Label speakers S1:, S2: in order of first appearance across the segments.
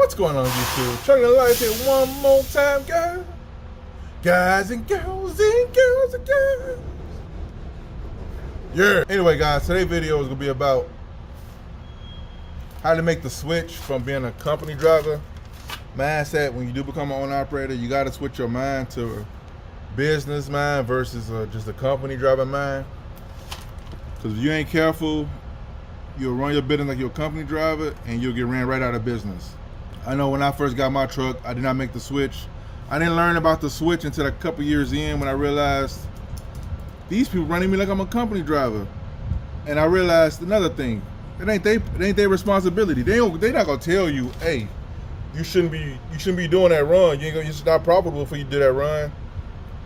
S1: What's going on YouTube? Turn the lights here one more time, guys. Guys and girls and girls and girls. Yeah. Anyway, guys, today's video is gonna be about how to make the switch from being a company driver mindset. When you do become an owner operator, you gotta switch your mind to business mind versus just a company driver mind. Because if you ain't careful, you'll run your business like you're a company driver and you'll get ran right out of business. I know when I first got my truck, I did not make the switch. I didn't learn about the switch until a couple years in when I realized these people running me like I'm a company driver. And I realized another thing, it ain't their responsibility. They not gonna tell you, hey, you shouldn't be doing that run. It's not profitable for you to do that run.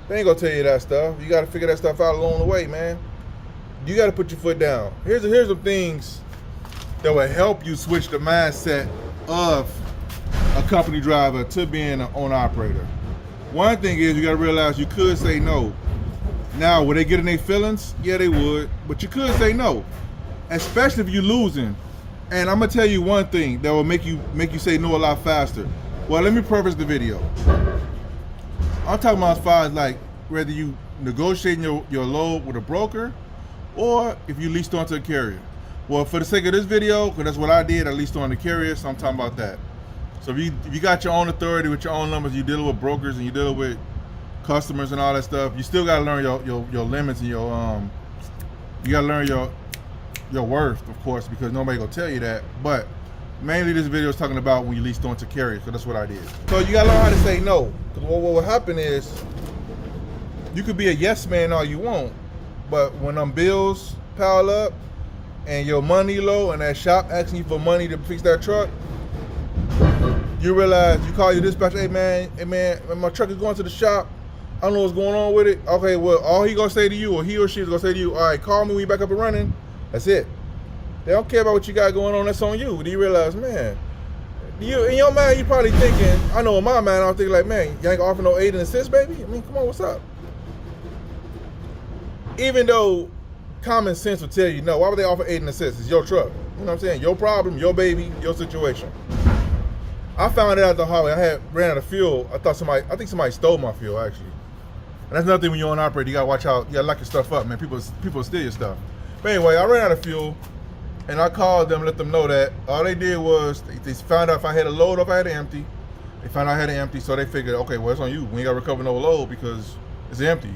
S1: They ain't gonna tell you that stuff. You gotta figure that stuff out along the way, man. You gotta put your foot down. Here's some things that will help you switch the mindset of a company driver to being an owner operator. One thing is you gotta realize you could say no. Now, would they get in their feelings? Yeah, they would, but you could say no, especially if you're losing. And I'm gonna tell you one thing that will make you say no a lot faster. Well, let me preface the video. I'm talking about as far as like whether you negotiating your load with a broker or if you leased onto a carrier. Well, for the sake of this video, because that's what I did, I leased on the carrier, so I'm talking about that. So if you got your own authority with your own numbers, you dealing with brokers and you dealing with customers and all that stuff, you still gotta learn your limits and you gotta learn your worth, of course, because nobody gonna tell you that. But mainly this video is talking about when you leased onto carriers, so that's what I did. So you gotta learn how to say no, because what will happen is you could be a yes man all you want, but when them bills pile up and your money low and that shop asking you for money to fix that truck, you realize you call your dispatcher, hey man, my truck is going to the shop. I don't know what's going on with it. Okay, well, all he gonna say to you, or he or she is gonna say to you, all right, call me when you back up and running. That's it. They don't care about what you got going on. That's on you. Do you realize, man? In your mind, you probably thinking, I know in my mind, I'm thinking like, man, you ain't offering no aid and assist, baby. I mean, come on, what's up? Even though common sense would tell you, no, why would they offer aid and assist? It's your truck. You know what I'm saying? Your problem, your baby, your situation. I found it out the hallway. I ran out of fuel. I think somebody stole my fuel, actually. And that's another thing when you're on operator, you gotta watch out. You gotta lock your stuff up, man. People steal your stuff. But anyway, I ran out of fuel, and I called them, let them know that all they did was they found out if I had a load or if I had an empty. They found out I had an empty, so they figured, okay, well, it's on you. We ain't gotta recover no load because it's empty.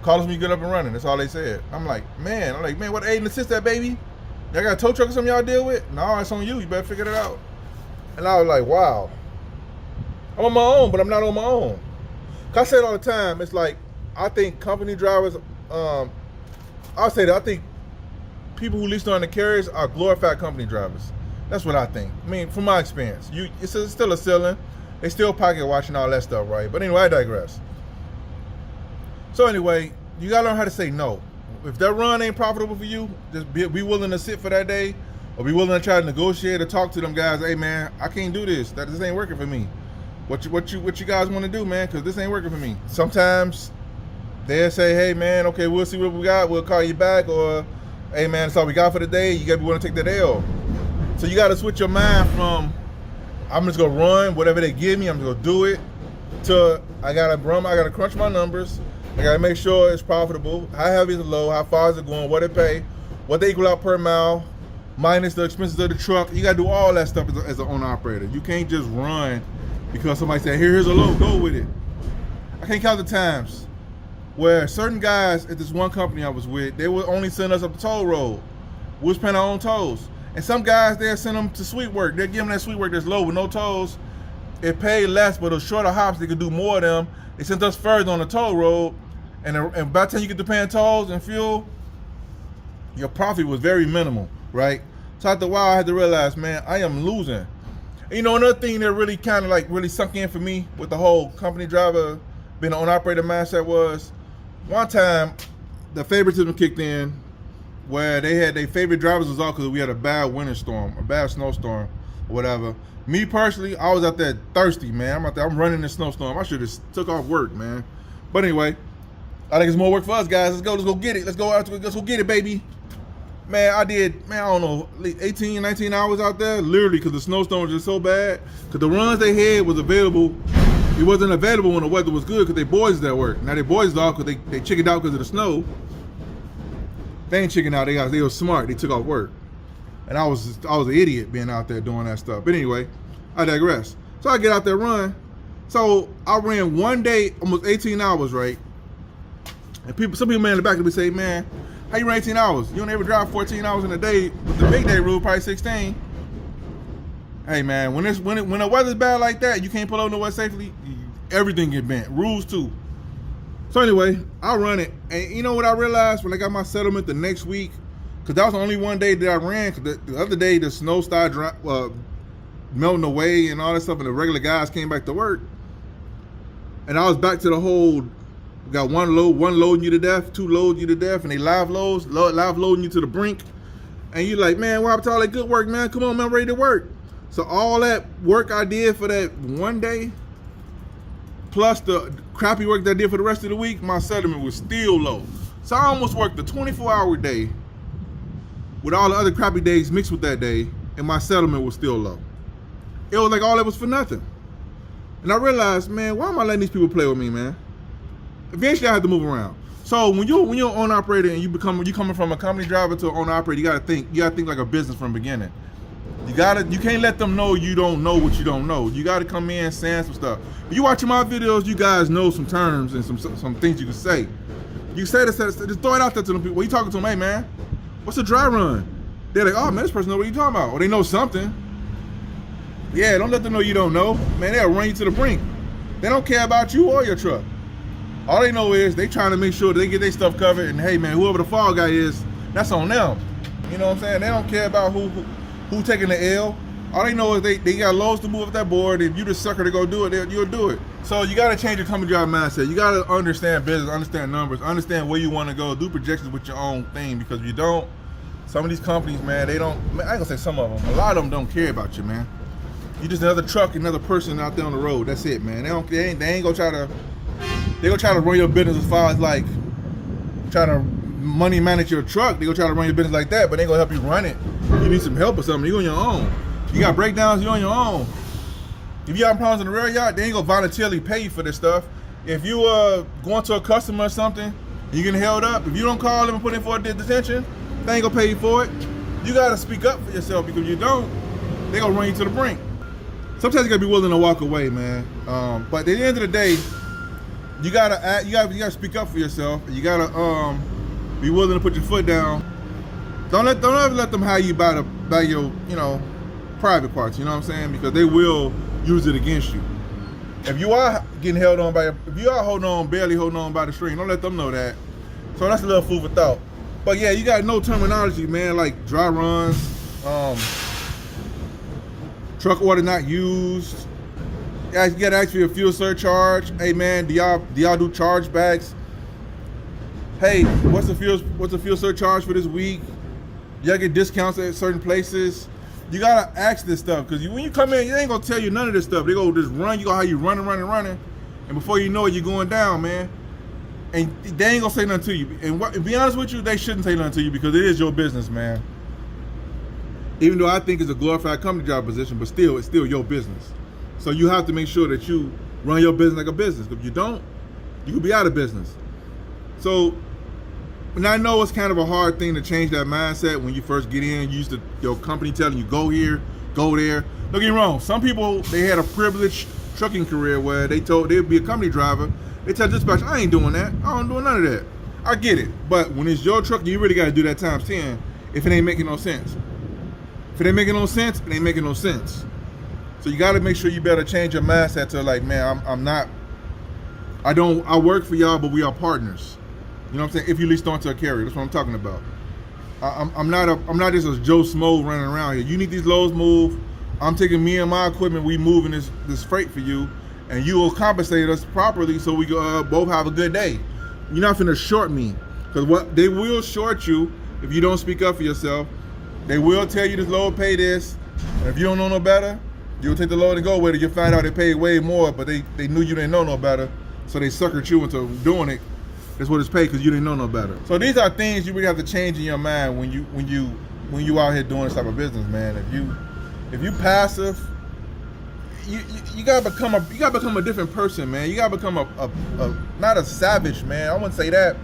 S1: Call us when you get up and running. That's all they said. I'm like, man, what aid and assist that, baby? Y'all got a tow truck or something y'all deal with? No, it's on you. You better figure it out. And I was like, wow. I'm on my own, but I'm not on my own. Cause I say it all the time. It's like, I think company drivers, I'll say that I think people who lease on the carriers are glorified company drivers. That's what I think. I mean, from my experience, it's still a ceiling. They still pocket watching all that stuff, right? But anyway, I digress. So anyway, you gotta learn how to say no. If that run ain't profitable for you, just be willing to sit for that day, or be willing to try to negotiate or talk to them guys. Hey man, I can't do this. This ain't working for me. What you guys want to do, man? Because this ain't working for me. Sometimes they'll say, hey man, okay, we'll see what we got. We'll call you back, or hey man, that's all we got for the day. You gotta be willing to take that L. So you gotta switch your mind from I'm just gonna run whatever they give me. I'm just gonna do it. To I gotta crunch my numbers. I gotta make sure it's profitable. How heavy is the load? How far is it going? What they pay? What they equal out per mile? Minus the expenses of the truck. You gotta do all that stuff as an owner operator. You can't just run because somebody said, here's a load, go with it. I can't count the times where certain guys at this one company I was with, they would only send us up the toll road. We was paying our own tolls. And some guys, they'll send them to sweet work. They're giving that sweet work that's low with no tolls. It paid less, but those shorter hops, they could do more of them. They sent us further on the toll road. And by the time you get to paying tolls and fuel, your profit was very minimal, right? So after a while, I had to realize, man, I am losing. And you know, another thing that really kind of like really sunk in for me with the whole company driver, being an owner operator mindset was, one time, the favoritism kicked in where they had their favorite drivers was all because we had a bad winter storm, a bad snowstorm, or whatever. Me personally, I was out there thirsty, man. I'm running the snowstorm. I should have took off work, man. But anyway, I think it's more work for us guys. Let's go get it. Let's go get it, baby. Man, I did, man, I don't know, like 18, 19 hours out there, literally, because the snowstorm was just so bad. Because the runs they had was available. It wasn't available when the weather was good because they boys at work. Now they boys off because they chickened out because of the snow. They ain't chickened out. They were smart. They took off work. And I was an idiot being out there doing that stuff. But anyway, I digress. So I get out there run. So I ran one day, almost 18 hours, right? And some people man in the back of me say, man, how you run 18 hours? You don't ever drive 14 hours in a day. With the big day rule, probably 16. Hey man, when the weather's bad like that, you can't pull over nowhere safely. Everything get bent. Rules too. So anyway, I run it, and you know what I realized when I got my settlement the next week, because that was the only one day that I ran. Because the other day the snow started melting away and all that stuff, and the regular guys came back to work, and I was back to the whole. Got one loading you to death, two loading you to death, and they live loading you to the brink, and you like, man, why after all that good work, man? Come on, man, I'm ready to work. So all that work I did for that one day, plus the crappy work that I did for the rest of the week, my settlement was still low. So I almost worked a 24-hour day with all the other crappy days mixed with that day, and my settlement was still low. It was like all that was for nothing. And I realized, man, why am I letting these people play with me, man? Eventually I had to move around. So when you're an owner operator and you coming from a company driver to an owner operator, you gotta think like a business from the beginning. You can't let them know you don't know what you don't know. You gotta come in saying some stuff. If you watching my videos, you guys know some terms and some things you can say. You say this, just throw it out there to them people. What you talking to them? Hey man, what's a dry run? They're like, oh man, this person know what you talking about. Or they know something. Yeah, don't let them know you don't know. Man, they'll run you to the brink. They don't care about you or your truck. All they know is they trying to make sure they get their stuff covered, and hey man, whoever the fall guy is, that's on them. You know what I'm saying? They don't care about who taking the L. All they know is they got loads to move up that board. If you the sucker to go do it, you'll do it. So you gotta change your company driver mindset. You gotta understand business, understand numbers, understand where you want to go, do projections with your own thing. Because if you don't, some of these companies, man, they don't. I ain't gonna say some of them. A lot of them don't care about you, man. You just another truck, another person out there on the road. That's it, man. They ain't gonna try to. They gonna try to run your business as far as like trying to money manage your truck. They gonna try to run your business like that, but they gonna help you run it. You need some help or something, you on your own. You got breakdowns, you on your own. If you have problems in the rail yard, they ain't gonna voluntarily pay you for this stuff. If you going to a customer or something, and you getting held up, if you don't call them and put in for a detention, they ain't gonna pay you for it. You gotta speak up for yourself, because if you don't, they gonna run you to the brink. Sometimes you gotta be willing to walk away, man. But at the end of the day, you gotta speak up for yourself. You gotta be willing to put your foot down. Don't ever let them hire you by your private parts. You know what I'm saying? Because they will use it against you. If you are getting held on if you are barely holding on by the string, don't let them know that. So that's a little food for thought. But yeah, you gotta know terminology, man, like dry runs, truck order not used. You gotta ask for your fuel surcharge. Hey man, do y'all do chargebacks? Hey, what's the fuel surcharge for this week? Y'all get discounts at certain places. You gotta ask this stuff, because when you come in, they ain't gonna tell you none of this stuff. They go just run. You go how you running, and before you know it, you're going down, man. And they ain't gonna say nothing to you. And to be honest with you, they shouldn't say nothing to you, because it is your business, man. Even though I think it's a glorified company job position, but still, it's still your business. So you have to make sure that you run your business like a business. If you don't, you could be out of business. So, and I know it's kind of a hard thing to change that mindset when you first get in. You used to your company telling you go here, go there. Don't get me wrong. Some people, they had a privileged trucking career where they'd be a company driver. They tell dispatch, I ain't doing that. I don't do none of that. I get it. But when it's your truck, you really got to do that times 10 if it ain't making no sense. If it ain't making no sense, it ain't making no sense. So you got to make sure you better change your mindset to like, man, I work for y'all, but we are partners. You know what I'm saying? If you lease onto a carrier, that's what I'm talking about. I'm not just a Joe Smo running around here. You need these loads moved. I'm taking me and my equipment. We moving this freight for you, and you will compensate us properly so we both have a good day. You're not finna short me, because what they will short you if you don't speak up for yourself. They will tell you this load pay this, and if you don't know no better, you'll take the load and go with it. You'll find out they paid way more, but they knew you didn't know no better, so they suckered you into doing it. That's what it's paid because you didn't know no better. So these are things you really have to change in your mind when you out here doing this type of business, man. If you passive, you gotta become a different person, man. You gotta become a not a savage, man. I wouldn't say that,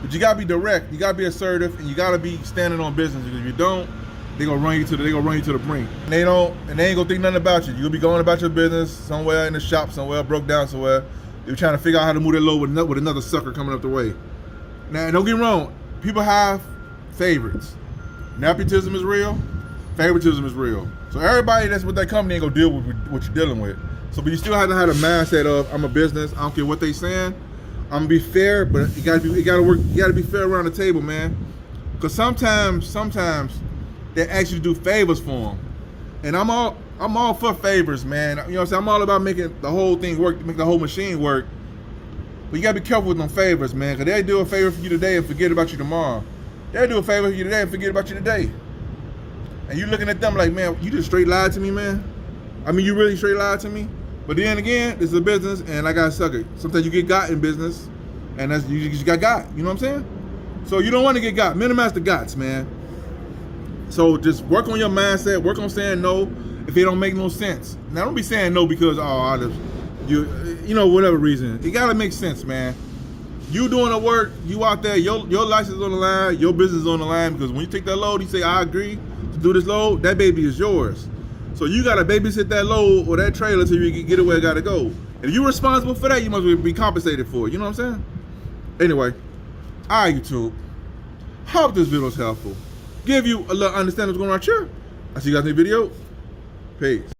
S1: but you gotta be direct. You gotta be assertive, and you gotta be standing on business. Because if you don't, they gonna run you to the brink. And they ain't gonna think nothing about you. You gonna be going about your business somewhere in the shop, somewhere broke down somewhere. You're trying to figure out how to move that load with another sucker coming up the way. Now, don't get me wrong. People have favorites. Nepotism is real. Favoritism is real. So everybody that's with that company ain't gonna deal with what you're dealing with. So, but you still have to have the mindset of I'm a business. I don't care what they saying. I'm gonna be fair, but it gotta work. You gotta be fair around the table, man. Because sometimes they ask you to do favors for them, and I'm all for favors, man. You know what I'm saying? I'm all about making the whole thing work, make the whole machine work. But you gotta be careful with them favors, man, because they do a favor for you today and forget about you tomorrow. They'll do a favor for you today and forget about you today. And you looking at them like, man, you just straight lied to me, man. I mean, you really straight lied to me. But then again, this is a business, and I gotta suck it. Sometimes you get got in business, and you just got. You know what I'm saying? So you don't want to get got. Minimize the gots, man. So just work on your mindset. Work on saying no if it don't make no sense. Now don't be saying no because you know, whatever reason. It gotta make sense, man. You doing the work, you out there, your license is on the line, your business is on the line, because when you take that load, you say, I agree to do this load, that baby is yours. So you gotta babysit that load or that trailer till you can get it where it gotta go. If you're responsible for that, you must be compensated for it. You know what I'm saying? Anyway, all right, YouTube. Hope this video is helpful. Give you a little understanding of what's going on here. I'll see you guys in the video. Peace.